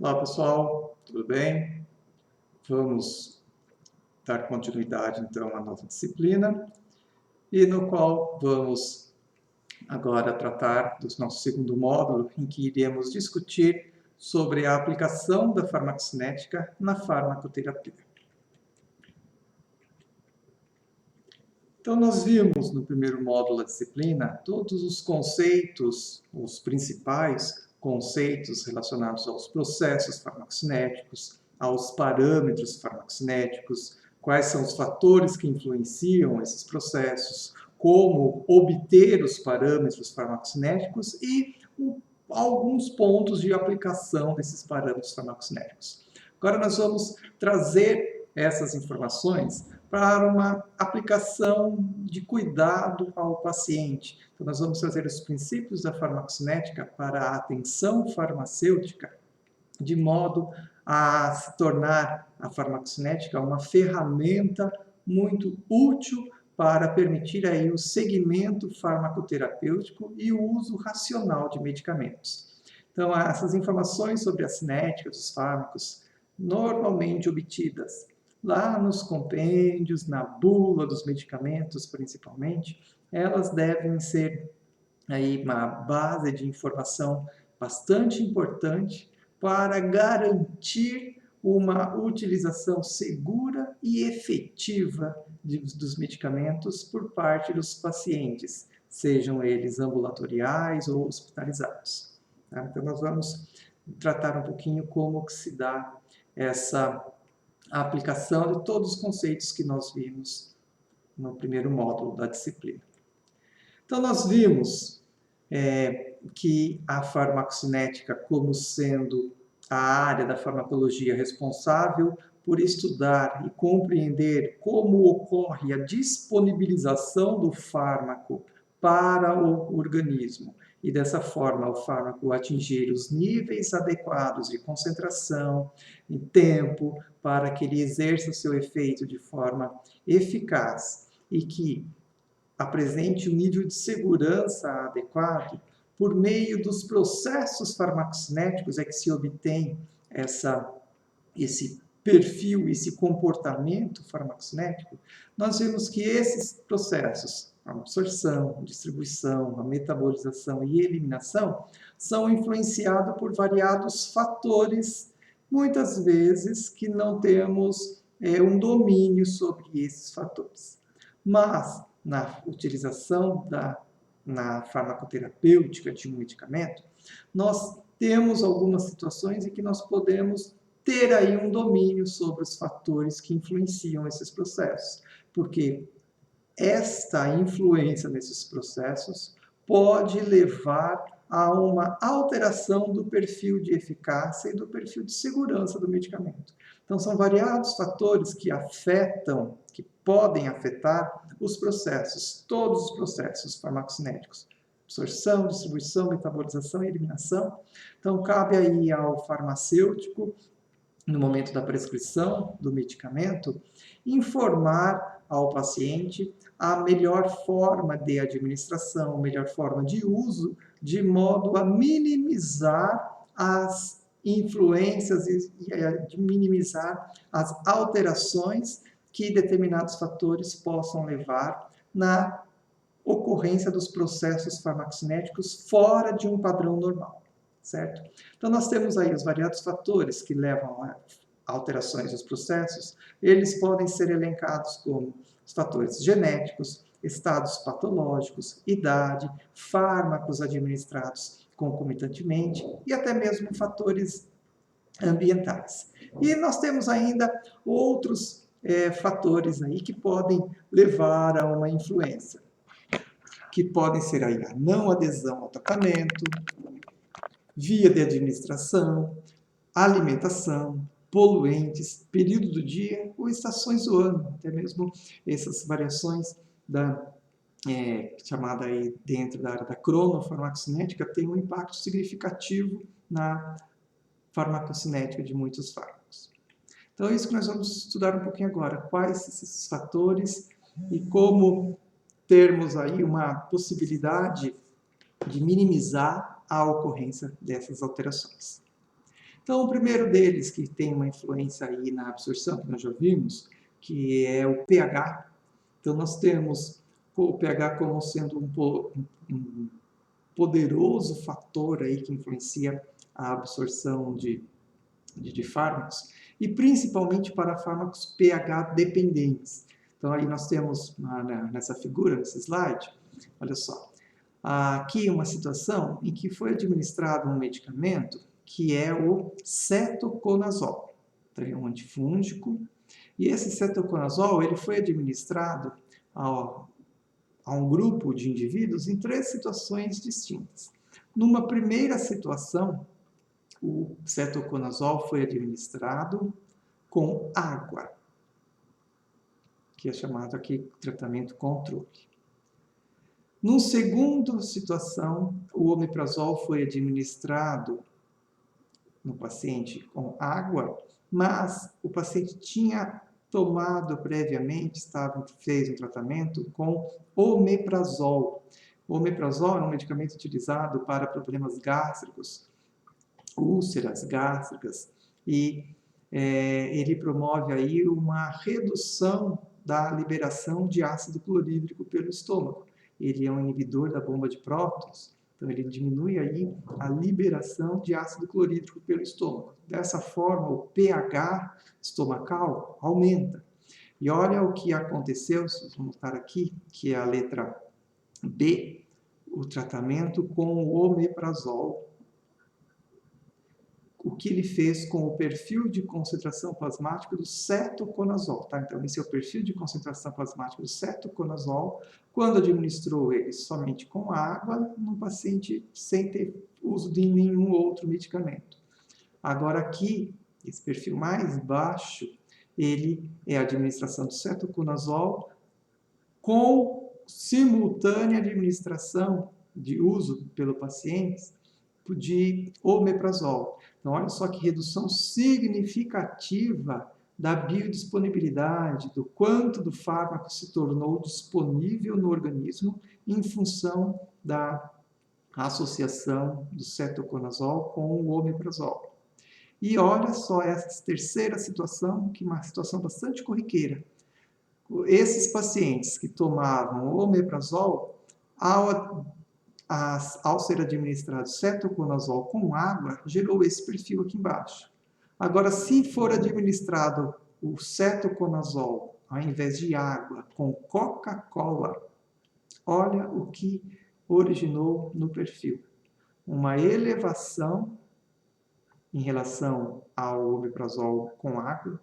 Olá pessoal, tudo bem? Vamos dar continuidade então à nossa disciplina e no qual vamos agora tratar do nosso segundo módulo em que iremos discutir sobre a aplicação da farmacocinética na farmacoterapia. Então nós vimos no primeiro módulo da disciplina todos os conceitos, os principais conceitos relacionados aos processos farmacocinéticos, aos parâmetros farmacocinéticos, quais são os fatores que influenciam esses processos, como obter os parâmetros farmacocinéticos e alguns pontos de aplicação desses parâmetros farmacocinéticos. Agora nós vamos trazer essas informações para uma aplicação de cuidado ao paciente. Então, nós vamos trazer os princípios da farmacocinética para a atenção farmacêutica, de modo a se tornar a farmacocinética uma ferramenta muito útil para permitir aí o segmento farmacoterapêutico e o uso racional de medicamentos. Então, essas informações sobre a cinética dos fármacos, normalmente obtidas lá nos compêndios, na bula dos medicamentos principalmente, elas devem ser aí uma base de informação bastante importante para garantir uma utilização segura e efetiva dos medicamentos por parte dos pacientes, sejam eles ambulatoriais ou hospitalizados. Tá? Então, nós vamos tratar um pouquinho como que se dá essa a aplicação de todos os conceitos que nós vimos no primeiro módulo da disciplina. Então, nós vimos que a farmacocinética como sendo a área da farmacologia responsável por estudar e compreender como ocorre a disponibilização do fármaco para o organismo e dessa forma o fármaco atingir os níveis adequados de concentração e tempo para que ele exerça o seu efeito de forma eficaz e que apresente um nível de segurança adequado. Por meio dos processos farmacocinéticos é que se obtém esse perfil, esse comportamento farmacocinético. Nós vemos que esses processos, a absorção, a distribuição, a metabolização e eliminação, são influenciados por variados fatores, muitas vezes que não temos um domínio sobre esses fatores. Mas, na utilização na farmacoterapêutica de um medicamento, nós temos algumas situações em que nós podemos ter aí um domínio sobre os fatores que influenciam esses processos, porque esta influência nesses processos pode levar a uma alteração do perfil de eficácia e do perfil de segurança do medicamento. Então, são variados fatores que afetam, que podem afetar os processos, todos os processos farmacocinéticos. Absorção, distribuição, metabolização e eliminação. Então, cabe aí ao farmacêutico, no momento da prescrição do medicamento, informar ao paciente a melhor forma de administração, a melhor forma de uso, de modo a minimizar as influências e de minimizar as alterações que determinados fatores possam levar na ocorrência dos processos farmacocinéticos fora de um padrão normal, certo? Então, nós temos aí os variados fatores que levam a alterações dos processos. Eles podem ser elencados como os fatores genéticos, estados patológicos, idade, fármacos administrados concomitantemente e até mesmo fatores ambientais. E nós temos ainda outros fatores aí que podem levar a uma influência, que podem ser aí a não adesão ao tratamento, via de administração, alimentação, poluentes, período do dia ou estações do ano, até mesmo essas variações chamada aí dentro da área da cronofarmacocinética tem um impacto significativo na farmacocinética de muitos fármacos. Então é isso que nós vamos estudar um pouquinho agora, quais esses fatores e como termos aí uma possibilidade de minimizar a ocorrência dessas alterações. Então, o primeiro deles, que tem uma influência aí na absorção, que nós já vimos, que é o pH. Então, nós temos o pH como sendo um poderoso fator aí que influencia a absorção de fármacos, e principalmente para fármacos pH dependentes. Então, aí nós temos nessa figura, nesse slide, olha só, aqui uma situação em que foi administrado um medicamento que é o cetoconazol. Então, é um antifúngico, e esse cetoconazol ele foi administrado a um grupo de indivíduos em 3 situações distintas. Numa primeira situação, o cetoconazol foi administrado com água, que é chamado aqui tratamento controle. Numa segunda situação, o omeprazol foi administrado no paciente com água, mas o paciente tinha tomado previamente, fez um tratamento com omeprazol. O omeprazol é um medicamento utilizado para problemas gástricos, úlceras gástricas, e ele promove aí uma redução da liberação de ácido clorídrico pelo estômago. Ele é um inibidor da bomba de prótons, então ele diminui aí a liberação de ácido clorídrico pelo estômago. Dessa forma, o pH estomacal aumenta. E olha o que aconteceu, vocês vão notar aqui, que é a letra B, o tratamento com o omeprazol. O que ele fez com o perfil de concentração plasmática do cetoconazol. Tá? Então, esse é o perfil de concentração plasmática do cetoconazol, quando administrou ele somente com água, num paciente sem ter uso de nenhum outro medicamento. Agora aqui, esse perfil mais baixo, ele é a administração do cetoconazol com simultânea administração de uso pelo paciente de omeprazol. Então, olha só que redução significativa da biodisponibilidade, do quanto do fármaco se tornou disponível no organismo em função da associação do cetoconazol com o omeprazol. E olha só essa terceira situação, que é uma situação bastante corriqueira. Esses pacientes que tomavam omeprazol, ao ser administrado cetoconazol com água, gerou esse perfil aqui embaixo. Agora, se for administrado o cetoconazol, ao invés de água, com Coca-Cola, olha o que originou no perfil. Uma elevação em relação ao omeprazol com água,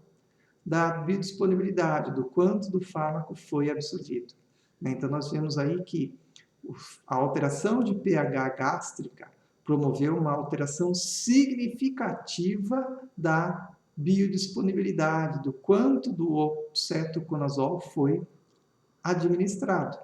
da biodisponibilidade, do quanto do fármaco foi absorvido. Então, nós vemos aí que a alteração de pH gástrica promoveu uma alteração significativa da biodisponibilidade, do quanto do cetoconazol foi administrado.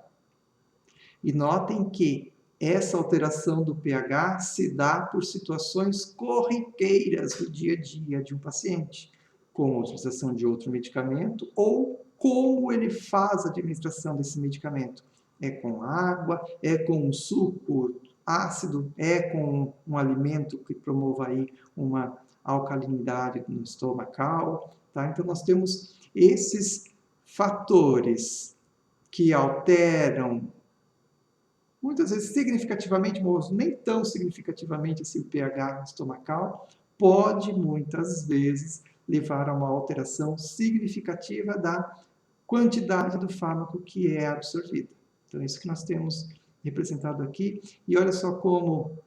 E notem que essa alteração do pH se dá por situações corriqueiras do dia a dia de um paciente, com a utilização de outro medicamento ou como ele faz a administração desse medicamento. É com água, é com um suco ácido, é com um alimento que promova aí uma alcalinidade no estomacal, tá? Então, nós temos esses fatores que alteram, muitas vezes significativamente, mas nem tão significativamente assim, o pH estomacal, pode muitas vezes levar a uma alteração significativa da quantidade do fármaco que é absorvida. Então, é isso que nós temos representado aqui. E olha só como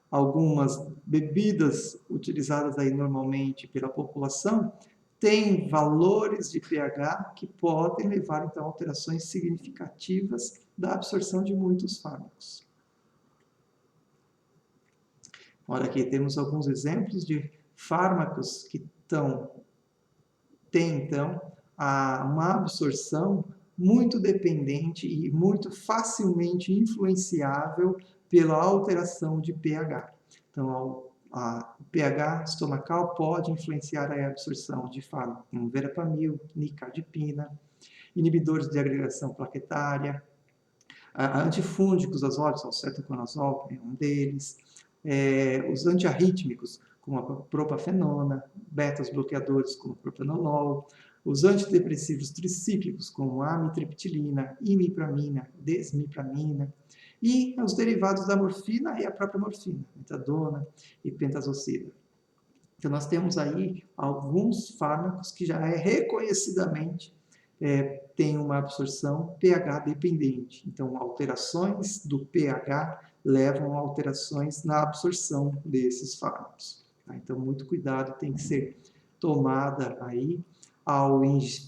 algumas bebidas utilizadas aí normalmente pela população têm valores de pH que podem levar, então, a alterações significativas da absorção de muitos fármacos. Olha aqui, temos alguns exemplos de fármacos que têm, então, uma absorção muito dependente e muito facilmente influenciável pela alteração de pH. Então, o pH estomacal pode influenciar a absorção de fármacos como verapamil, nicardipina, inibidores de agregação plaquetária, antifúngicos, as óleos, o cetoconazol é um deles, os antiarrítmicos, como a propafenona, betas bloqueadores, como o propranolol, os antidepressivos tricíclicos, como a amitriptilina, imipramina, desmipramina, e os derivados da morfina e a própria morfina, metadona e pentazocida. Então, nós temos aí alguns fármacos que já reconhecidamente têm uma absorção pH dependente. Então, alterações do pH levam a alterações na absorção desses fármacos. Tá? Então, muito cuidado, tem que ser tomada aí ao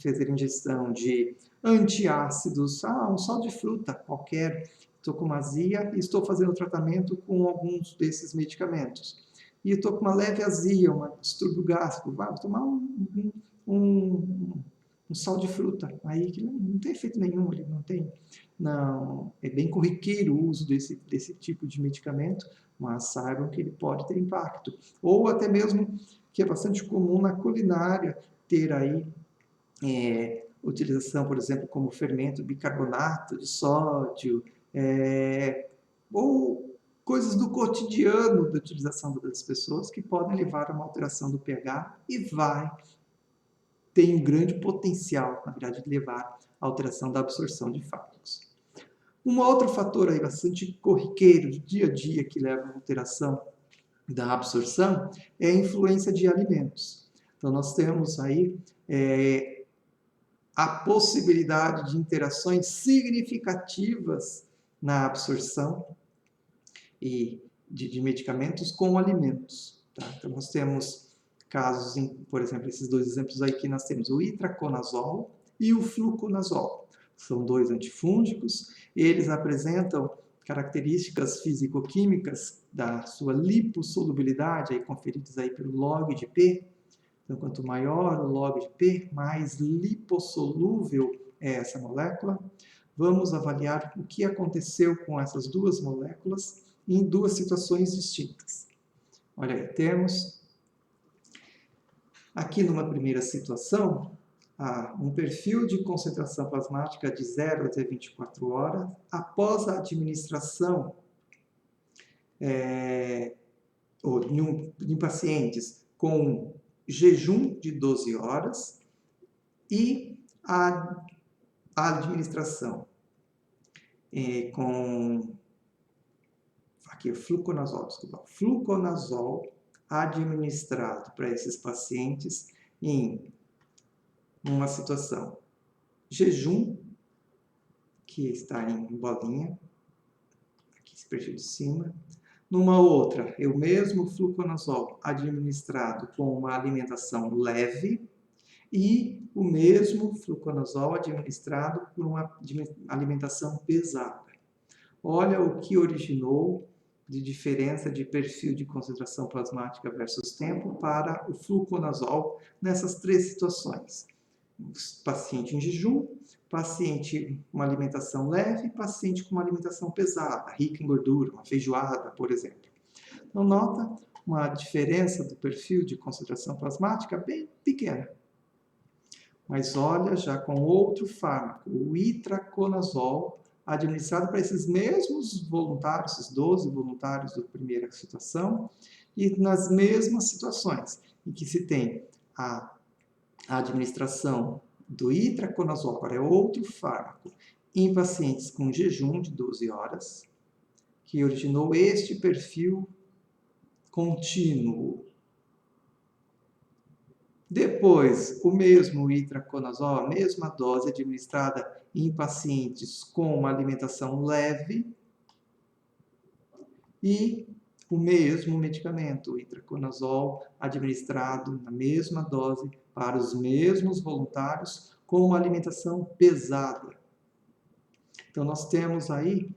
fazer ingestão de antiácidos, um sal de fruta qualquer, estou com uma azia e estou fazendo tratamento com alguns desses medicamentos. E estou com uma leve azia, um distúrbio gástrico, vou tomar um sal de fruta, aí que não tem efeito nenhum, ele não tem, não, é bem corriqueiro o uso desse tipo de medicamento, mas saibam que ele pode ter impacto. Ou até mesmo, que é bastante comum na culinária, ter aí utilização, por exemplo, como fermento bicarbonato de sódio, ou coisas do cotidiano da utilização das pessoas que podem levar a uma alteração do pH e tem um grande potencial, na verdade, de levar à alteração da absorção de fármacos. Um outro fator aí bastante corriqueiro, do dia a dia, que leva à alteração da absorção, é a influência de alimentos. Então, nós temos aí a possibilidade de interações significativas na absorção e de medicamentos com alimentos. Tá? Então, nós temos casos, por exemplo, esses dois exemplos aí que nós temos o itraconazol e o fluconazol. São dois antifúngicos, eles apresentam características físico-químicas da sua lipossolubilidade, aí conferidas aí pelo log de P. Então, quanto maior o log de P, mais lipossolúvel é essa molécula. Vamos avaliar o que aconteceu com essas duas moléculas em duas situações distintas. Olha aí, temos aqui numa primeira situação, um perfil de concentração plasmática de 0 até 24 horas após a administração em pacientes com jejum de 12 horas e a administração com aqui o fluconazol administrado para esses pacientes em uma situação jejum, que está em bolinha, aqui esse perfil de cima. Numa outra, o mesmo fluconazol administrado com uma alimentação leve e o mesmo fluconazol administrado por uma alimentação pesada. Olha o que originou de diferença de perfil de concentração plasmática versus tempo para o fluconazol nessas três situações. Paciente em jejum, paciente com uma alimentação leve, paciente com uma alimentação pesada, rica em gordura, uma feijoada, por exemplo. Então, nota uma diferença do perfil de concentração plasmática bem pequena. Mas olha, já com outro fármaco, o itraconazol, administrado para esses mesmos voluntários, esses 12 voluntários da primeira situação, e nas mesmas situações em que se tem a administração do itraconazol, agora é outro fármaco, em pacientes com jejum de 12 horas, que originou este perfil contínuo. Depois, o mesmo itraconazol, a mesma dose administrada em pacientes com uma alimentação leve e o mesmo medicamento, o itraconazol, administrado na mesma dose para os mesmos voluntários com uma alimentação pesada. Então, nós temos aí,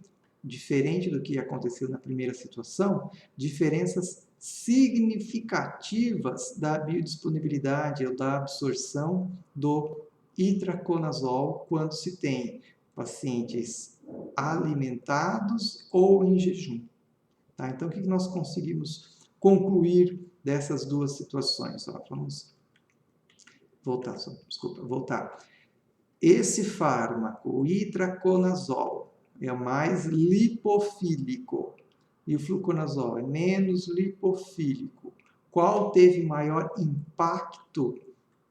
diferente do que aconteceu na primeira situação, diferenças significativas da biodisponibilidade ou da absorção do itraconazol quando se tem pacientes alimentados ou em jejum. Tá? Então, o que nós conseguimos concluir dessas duas situações? Vamos voltar. Esse fármaco, o itraconazol, é o mais lipofílico, e o fluconazol é menos lipofílico, qual teve maior impacto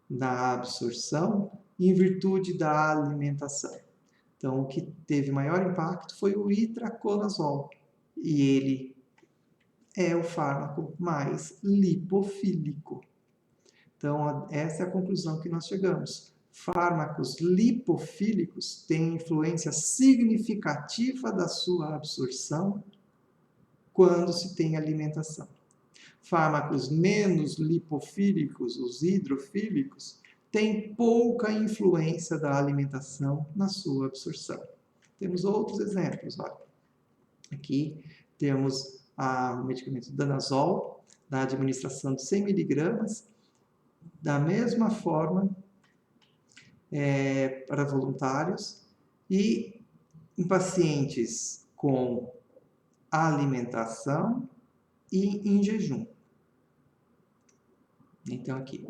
na absorção em virtude da alimentação? Então, o que teve maior impacto foi o itraconazol, e ele é o fármaco mais lipofílico. Então, essa é a conclusão que nós chegamos. Fármacos lipofílicos têm influência significativa da sua absorção quando se tem alimentação. Fármacos menos lipofílicos, os hidrofílicos, têm pouca influência da alimentação na sua absorção. Temos outros exemplos. Olha. Aqui temos o medicamento danazol, da administração de 100 mg, da mesma forma para voluntários e em pacientes com alimentação e em jejum. Então, aqui,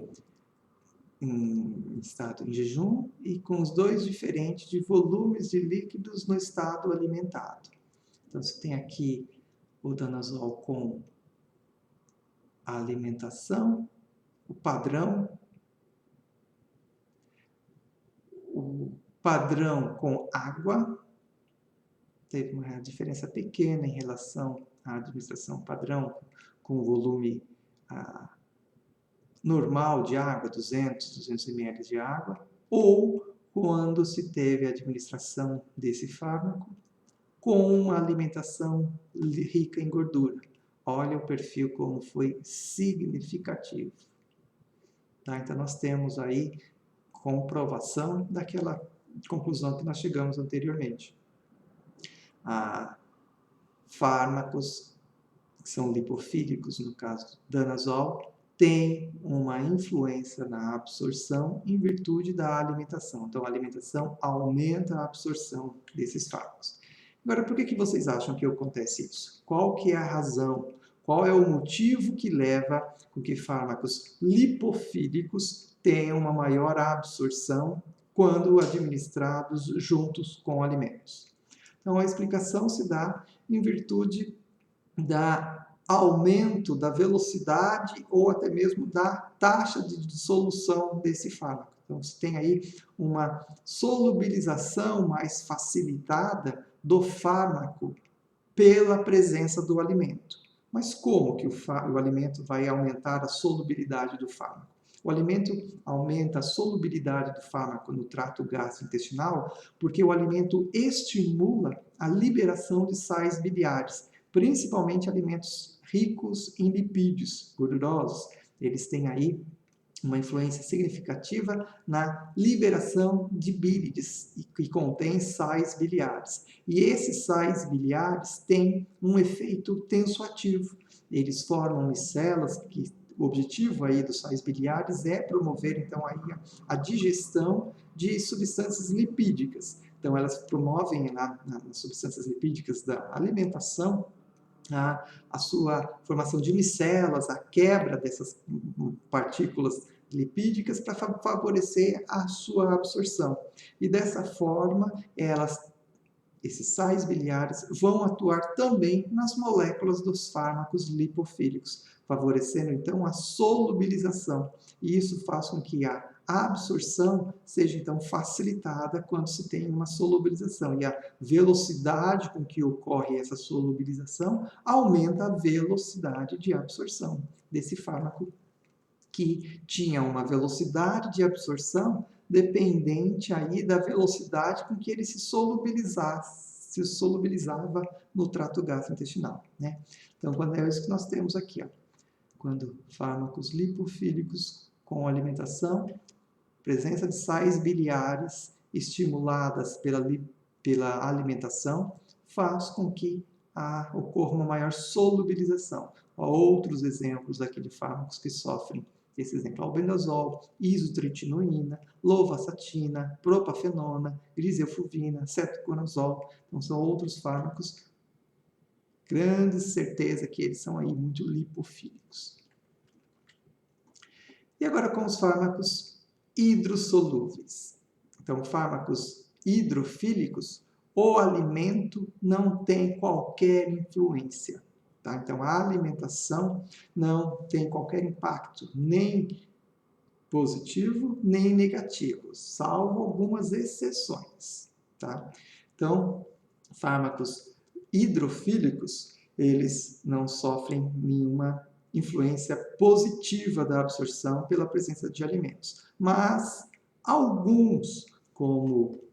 em estado em jejum e com os dois diferentes de volumes de líquidos no estado alimentado. Então, você tem aqui o danazol com a alimentação, o padrão com água, teve uma diferença pequena em relação à administração padrão com o volume normal de água, 200 ml de água, ou quando se teve a administração desse fármaco com uma alimentação rica em gordura. Olha o perfil como foi significativo. Tá? Então, nós temos aí comprovação daquela conclusão que nós chegamos anteriormente. Fármacos que são lipofílicos, no caso do danazol, têm uma influência na absorção em virtude da alimentação. Então, a alimentação aumenta a absorção desses fármacos. Agora, por que vocês acham que acontece isso? Qual que é a razão? Qual é o motivo que leva com que fármacos lipofílicos tenham uma maior absorção quando administrados juntos com alimentos? Então, a explicação se dá em virtude do aumento da velocidade ou até mesmo da taxa de dissolução desse fármaco. Então, você tem aí uma solubilização mais facilitada do fármaco pela presença do alimento. Mas como que o alimento vai aumentar a solubilidade do fármaco? O alimento aumenta a solubilidade do fármaco no trato gastrointestinal porque o alimento estimula a liberação de sais biliares, principalmente alimentos ricos em lipídios gordurosos. Eles têm aí uma influência significativa na liberação de bílides, que contém sais biliares. E esses sais biliares têm um efeito tensoativo. Eles formam micelas que o objetivo aí dos sais biliares é promover, então, aí a digestão de substâncias lipídicas. Então, elas promovem nas substâncias lipídicas da alimentação a sua formação de micelas, a quebra dessas partículas lipídicas para favorecer a sua absorção. E dessa forma, esses sais biliares vão atuar também nas moléculas dos fármacos lipofílicos, favorecendo então a solubilização. E isso faz com que a absorção seja então facilitada quando se tem uma solubilização. E a velocidade com que ocorre essa solubilização aumenta a velocidade de absorção desse fármaco, que tinha uma velocidade de absorção dependente aí da velocidade com que ele se solubilizava no trato gastrointestinal, né? Então, quando é isso que nós temos aqui, ó, quando fármacos lipofílicos com alimentação, presença de sais biliares estimuladas pela alimentação, faz com que ocorra uma maior solubilização. Há outros exemplos aqui de fármacos que sofrem esse exemplo: albendazol, isotretinoína, lovastatina, propafenona, grisefulvina, cetoconazol. Então, são outros fármacos, grande certeza que eles são aí muito lipofílicos. E agora com os fármacos hidrossolúveis. Então, fármacos hidrofílicos, o alimento não tem qualquer influência. Tá? Então, a alimentação não tem qualquer impacto, nem positivo, nem negativo, salvo algumas exceções. Tá? Então, fármacos hidrofílicos, eles não sofrem nenhuma influência positiva da absorção pela presença de alimentos. Mas alguns, como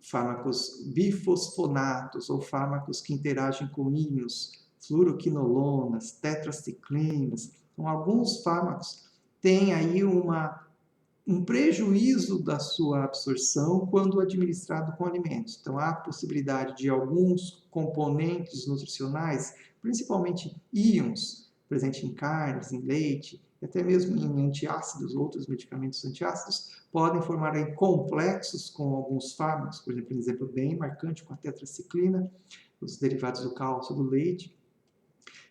fármacos bifosfonatos ou fármacos que interagem com íons, fluoroquinolonas, tetraciclinas, então, alguns fármacos têm aí um prejuízo da sua absorção quando administrado com alimentos. Então, há a possibilidade de alguns componentes nutricionais, principalmente íons, presentes em carnes, em leite, e até mesmo em antiácidos, outros medicamentos antiácidos, podem formar aí complexos com alguns fármacos, por exemplo, bem marcante com a tetraciclina, os derivados do cálcio do leite,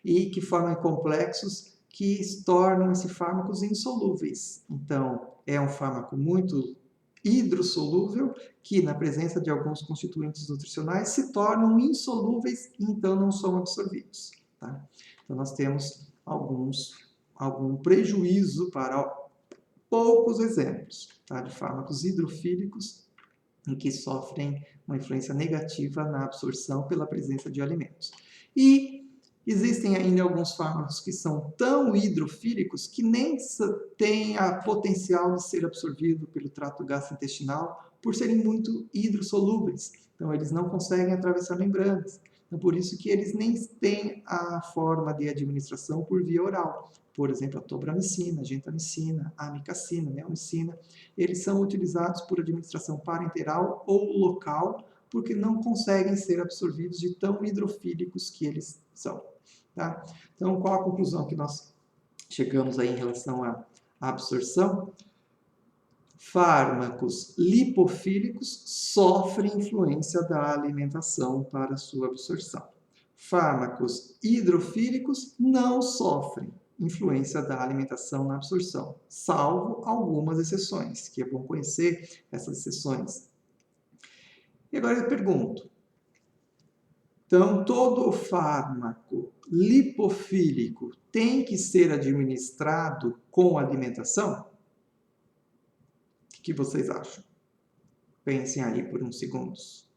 e que formam complexos que tornam esses fármacos insolúveis. Então, é um fármaco muito hidrossolúvel, que na presença de alguns constituintes nutricionais se tornam insolúveis e então não são absorvidos. Tá? Então, nós temos algum prejuízo para poucos exemplos, tá? De fármacos hidrofílicos em que sofrem uma influência negativa na absorção pela presença de alimentos. E existem ainda alguns fármacos que são tão hidrofílicos que nem têm a potencial de ser absorvido pelo trato gastrointestinal por serem muito hidrossolúveis. Então, eles não conseguem atravessar membranas. Então, por isso que eles nem têm a forma de administração por via oral. Por exemplo, a tobramicina, a gentamicina, a amicacina, a neomicina, eles são utilizados por administração parenteral ou local, porque não conseguem ser absorvidos de tão hidrofílicos que eles são. Tá? Então, qual a conclusão que nós chegamos aí em relação à absorção? Fármacos lipofílicos sofrem influência da alimentação para sua absorção. Fármacos hidrofílicos não sofrem influência da alimentação na absorção, salvo algumas exceções, que é bom conhecer essas exceções. E agora eu pergunto, então, todo fármaco lipofílico tem que ser administrado com alimentação? O que vocês acham? Pensem aí por uns segundos.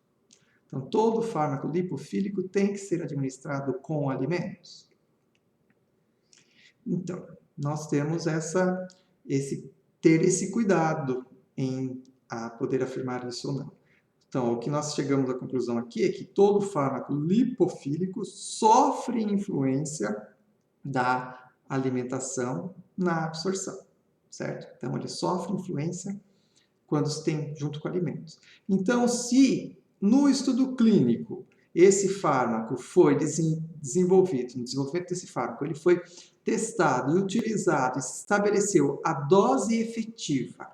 Então, todo fármaco lipofílico tem que ser administrado com alimentos? Então, nós temos ter esse cuidado em poder afirmar isso ou não. Então, o que nós chegamos à conclusão aqui é que todo fármaco lipofílico sofre influência da alimentação na absorção, certo? Então, ele sofre influência quando se tem junto com alimentos. Então, se no estudo clínico esse fármaco foi desenvolvido, no desenvolvimento desse fármaco, ele foi testado e utilizado e se estabeleceu a dose efetiva,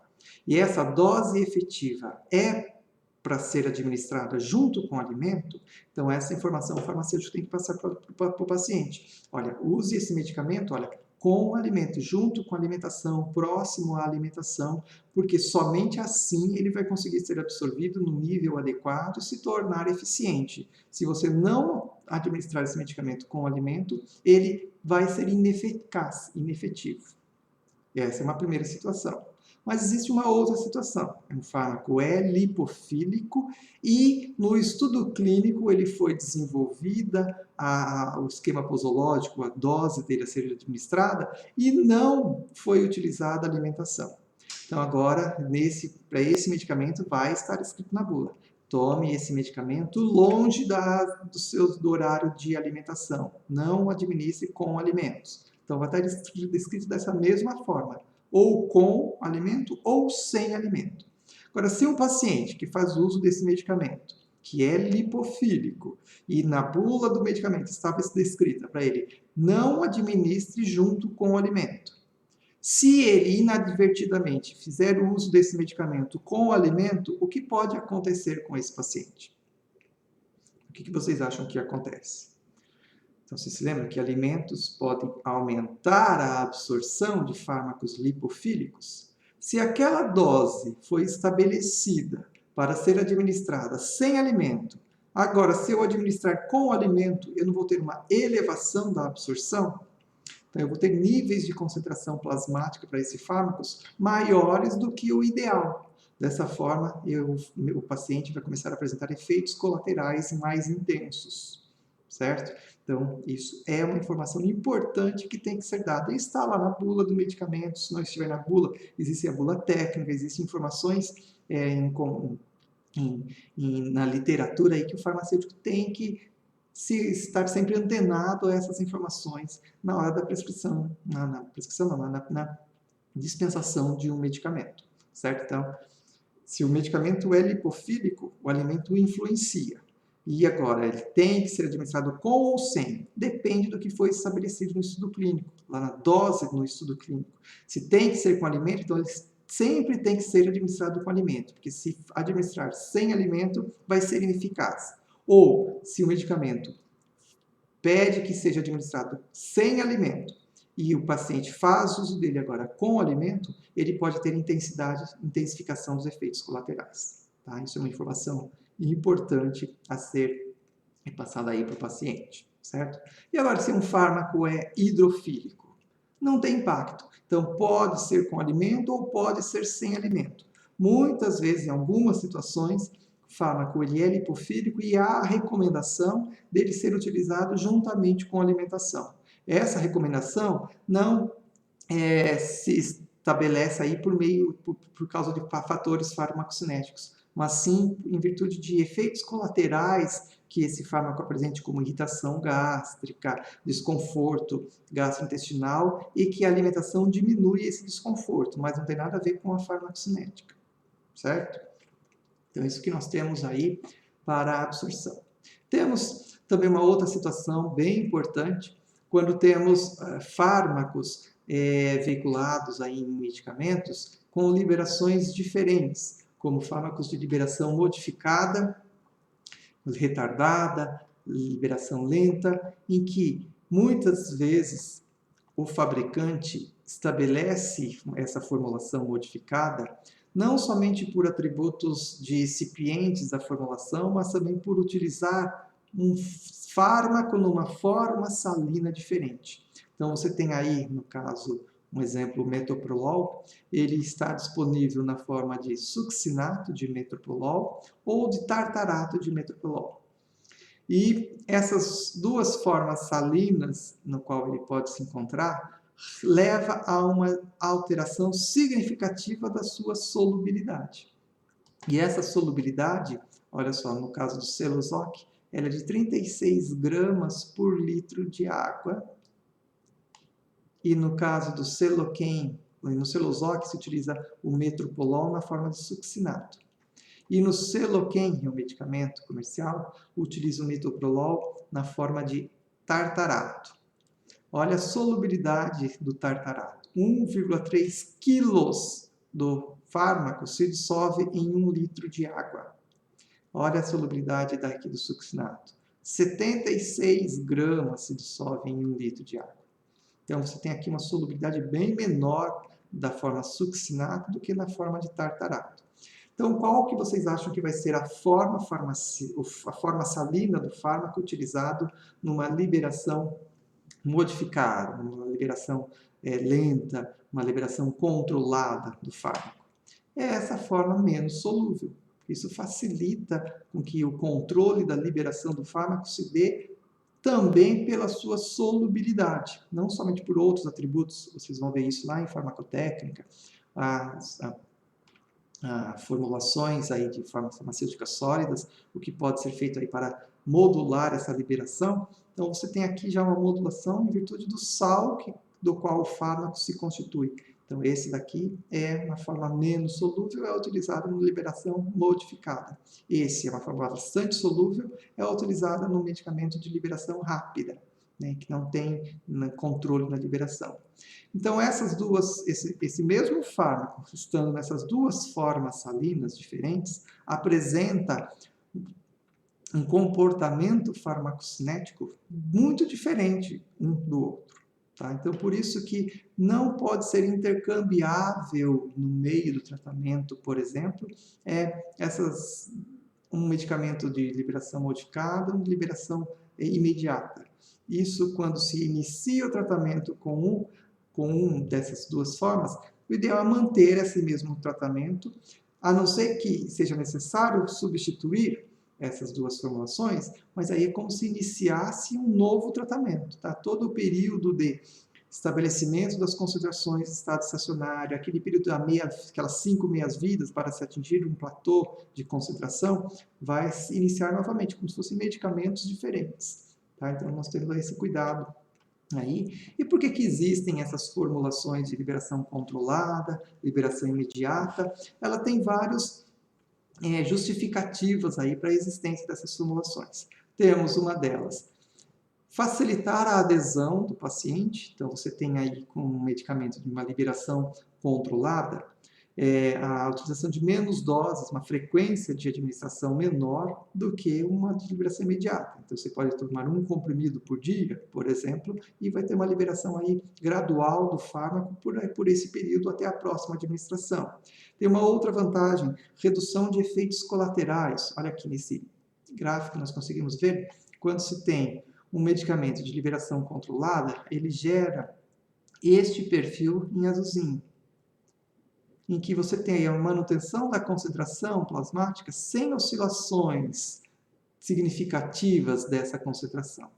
e essa dose efetiva é para ser administrada junto com o alimento, então essa informação o farmacêutico tem que passar para o paciente. Olha, use esse medicamento, olha, com o alimento, junto com a alimentação, próximo à alimentação, porque somente assim ele vai conseguir ser absorvido no nível adequado e se tornar eficiente. Se você não administrar esse medicamento com o alimento, ele vai ser ineficaz, inefetivo. Essa é uma primeira situação. Mas existe uma outra situação. Um fármaco é lipofílico e no estudo clínico ele foi desenvolvida o esquema posológico, a dose dele a ser administrada e não foi utilizada a alimentação. Então agora, para esse medicamento vai estar escrito na bula. Tome esse medicamento longe do horário de alimentação. Não administre com alimentos. Então vai estar descrito dessa mesma forma. Ou com alimento ou sem alimento. Agora, se um paciente que faz uso desse medicamento, que é lipofílico, e na bula do medicamento estava descrita para ele, não administre junto com o alimento. Se ele inadvertidamente fizer uso desse medicamento com o alimento, o que pode acontecer com esse paciente? O que vocês acham que acontece? Então, você se lembra que alimentos podem aumentar a absorção de fármacos lipofílicos? Se aquela dose foi estabelecida para ser administrada sem alimento, Agora, se eu administrar com o alimento, eu não vou ter uma elevação da absorção? Então, eu vou ter níveis de concentração plasmática para esses fármacos maiores do que o ideal. Dessa forma, o paciente vai começar a apresentar efeitos colaterais mais intensos, certo? Então, isso é uma informação importante que tem que ser dada. E está lá na bula do medicamento. Se não estiver na bula, existe a bula técnica, existem informações na literatura aí que o farmacêutico tem que estar sempre antenado a essas informações na hora da prescrição, na dispensação de um medicamento, certo? Então, se o medicamento é lipofílico, o alimento influencia. E agora, ele tem que ser administrado com ou sem? Depende do que foi estabelecido no estudo clínico, lá na dose no estudo clínico. Se tem que ser com alimento, então ele sempre tem que ser administrado com alimento, porque se administrar sem alimento, vai ser ineficaz. Ou, se o medicamento pede que seja administrado sem alimento e o paciente faz uso dele agora com alimento, ele pode ter intensificação dos efeitos colaterais. Tá? Isso é uma informação importante a ser passada aí para o paciente, certo? E agora, se um fármaco é hidrofílico, não tem impacto. Então, pode ser com alimento ou pode ser sem alimento. Muitas vezes, em algumas situações, o fármaco ele é lipofílico e há a recomendação dele ser utilizado juntamente com a alimentação. Essa recomendação não se estabelece aí por causa de fatores farmacocinéticos, mas sim em virtude de efeitos colaterais que esse fármaco apresente, como irritação gástrica, desconforto gastrointestinal, e que a alimentação diminui esse desconforto, mas não tem nada a ver com a farmacocinética, certo? Então, isso que nós temos aí para a absorção. Temos também uma outra situação bem importante, quando temos fármacos veiculados aí em medicamentos com liberações diferentes, como fármacos de liberação modificada, retardada, liberação lenta, em que muitas vezes o fabricante estabelece essa formulação modificada não somente por atributos de recipientes da formulação, mas também por utilizar um fármaco numa forma salina diferente. Então, você tem aí, no caso, um exemplo, o metoprolol, ele está disponível na forma de succinato de metoprolol ou de tartarato de metoprolol. E essas duas formas salinas, no qual ele pode se encontrar, leva a uma alteração significativa da sua solubilidade. E essa solubilidade, olha só, no caso do Celozoc, ela é de 36 gramas por litro de água. E no caso do Celoquen, no Celozoc se utiliza o metropolol na forma de succinato. E no Celoquen, que é um medicamento comercial, utiliza o metoprolol na forma de tartarato. Olha a solubilidade do tartarato. 1,3 quilos do fármaco se dissolve em 1 litro de água. Olha a solubilidade daqui do succinato. 76 gramas se dissolve em 1 litro de água. Então, você tem aqui uma solubilidade bem menor da forma succinato do que na forma de tartarato. Então, qual que vocês acham que vai ser a forma salina do fármaco utilizado numa liberação modificada, uma liberação lenta, uma liberação controlada do fármaco? É essa forma menos solúvel. Isso facilita com que o controle da liberação do fármaco se dê também pela sua solubilidade, não somente por outros atributos. Vocês vão ver isso lá em farmacotécnica, formulações aí de farmacêuticas sólidas, o que pode ser feito aí para modular essa liberação. Então, você tem aqui já uma modulação em virtude do sal do qual o fármaco se constitui. Então, esse daqui é uma forma menos solúvel, é utilizado na liberação modificada. Esse é uma forma bastante solúvel, é utilizada no medicamento de liberação rápida, né, que não tem controle na liberação. Então, esse mesmo fármaco, estando nessas duas formas salinas diferentes, apresenta um comportamento farmacocinético muito diferente um do outro. Tá? Então, por isso que não pode ser intercambiável no meio do tratamento, por exemplo, um medicamento de liberação modificada, uma liberação imediata. Isso quando se inicia o tratamento com um dessas duas formas, o ideal é manter esse mesmo tratamento, a não ser que seja necessário substituir essas duas formulações, mas aí é como se iniciasse um novo tratamento, tá? Todo o período de estabelecimento das concentrações em estado estacionário, aquele período aquelas 5 meias-vidas para se atingir um platô de concentração, vai se iniciar novamente, como se fossem medicamentos diferentes. Tá? Então, nós temos esse cuidado aí. E por que que existem essas formulações de liberação controlada, liberação imediata? Ela tem vários justificativas aí para a existência dessas formulações. Temos uma delas, facilitar a adesão do paciente. Então, você tem aí com um medicamento de uma liberação controlada, a utilização de menos doses, uma frequência de administração menor do que uma de liberação imediata. Então, você pode tomar um comprimido por dia, por exemplo, e vai ter uma liberação aí gradual do fármaco por esse período até a próxima administração. Tem uma outra vantagem, redução de efeitos colaterais. Olha aqui nesse gráfico, nós conseguimos ver, quando se tem um medicamento de liberação controlada, ele gera este perfil em azulzinho, em que você tem a manutenção da concentração plasmática sem oscilações significativas dessa concentração.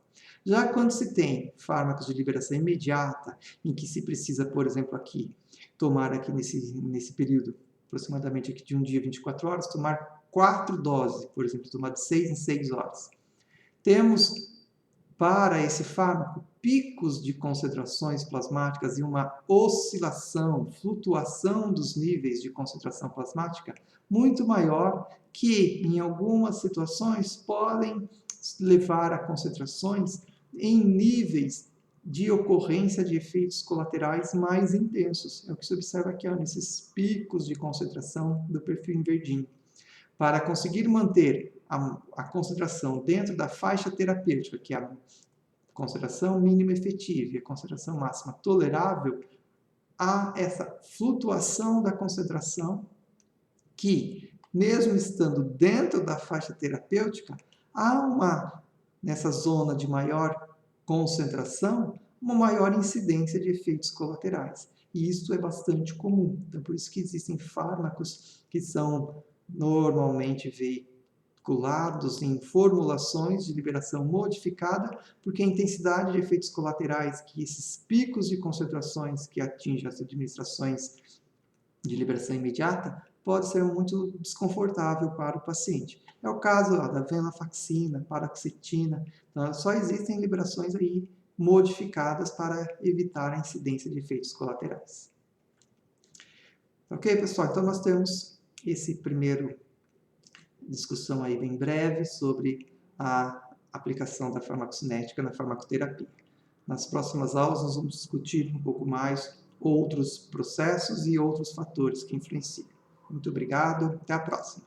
Já quando se tem fármacos de liberação imediata, em que se precisa, por exemplo, aqui, tomar aqui nesse período, aproximadamente aqui de um dia, 24 horas, tomar 4 doses, por exemplo, tomar de 6 em 6 horas. Temos para esse fármaco picos de concentrações plasmáticas e uma oscilação, flutuação dos níveis de concentração plasmática muito maior que, em algumas situações, podem levar a concentrações em níveis de ocorrência de efeitos colaterais mais intensos. É o que se observa aqui, ó, nesses picos de concentração do perfil em verdinho. Para conseguir manter a concentração dentro da faixa terapêutica, que é a concentração mínima efetiva e a concentração máxima tolerável, há essa flutuação da concentração que, mesmo estando dentro da faixa terapêutica, há nessa zona de maior concentração, uma maior incidência de efeitos colaterais. E isso é bastante comum. Então, por isso que existem fármacos que são normalmente veiculados em formulações de liberação modificada, porque a intensidade de efeitos colaterais que esses picos de concentrações que atingem as administrações de liberação imediata pode ser muito desconfortável para o paciente. É o caso da venlafaxina, paroxetina. Então, só existem liberações aí modificadas para evitar a incidência de efeitos colaterais. Ok, pessoal? Então, nós temos esse primeiro discussão aí bem breve sobre a aplicação da farmacocinética na farmacoterapia. Nas próximas aulas, nós vamos discutir um pouco mais outros processos e outros fatores que influenciam. Muito obrigado, até a próxima.